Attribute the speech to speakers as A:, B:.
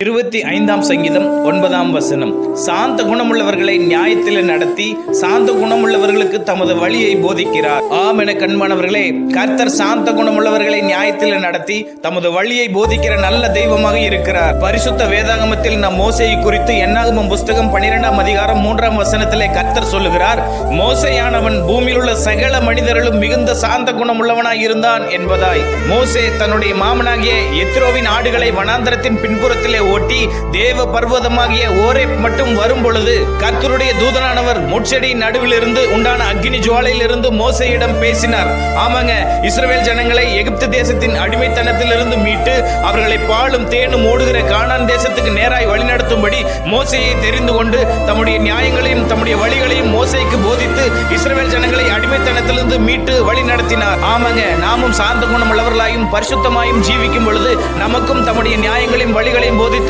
A: 25 சங்கீதம் 9 சாந்த குணமுள்ளவர்களை நியாயத்தில் நடத்தி சாந்த குணமுள்ளவர்களுக்கு தமது வழியை போதிக்கிறார். ஆம் என கண்மானவர்களே, கர்த்தர் சாந்த குணமுள்ளவர்களை நியாயத்தில் நடத்தி தமது வழியை போதிக்கிற நல்ல தெய்வமாக இருக்கிறார். பரிசுத்த வேதாகமத்தில் நம் மோசேயை குறித்து என்னாகமம் புஸ்தகம் 12 அதிகாரம் 3 கர்த்தர் சொல்லுகிறார், மோசேயானவன் பூமியில் உள்ள சகல மனிதர்களும் மிகுந்த சாந்த குணமுள்ளவனாய் இருந்தான் என்பதாய். மோசே தன்னுடைய மாமனாகிய எத்ரோவின் ஆடுகளை வனாந்தரத்தின் பின்புறத்திலே ஓட்டி தேவ பர்வதமாகிய ஓரேப் மட்டும் வரும் பொழுது கர்த்தருடைய தூதனானவர் முட்செடியின் நடுவில் இருந்து உண்டான அக்கினி ஜுவாலையிலிருந்து மோசேயிடம் பேசினார். ஆமாங்க, இஸ்ரவேல் ஜனங்களை எகிப்து தேசத்தின் அடிமைத்தனத்திலிருந்து மீட்டு அவர்களை பாலும் தேனும் ஓடுகிற கானான் தேசத்துக்கு நேராய் வழிநடத்தும்படி மோசேயை தெரிந்து கொண்டு தம்முடைய நியாயங்களையும் தம்முடைய வழிகளையும் மோசேக்கு போதித்து இஸ்ரவேல் ஜனங்களை அடிமைத்தனத்திலிருந்து மீட்டு வழி நடத்தினார். ஆமாங்க, நாமும் சாந்த குணம் உள்ளவர்களாயும் பரிசுத்தமாயும் ஜீவிக்கும் பொழுது நமக்கும் தம்முடைய நியாயங்களையும் வழிகளையும் போதித்து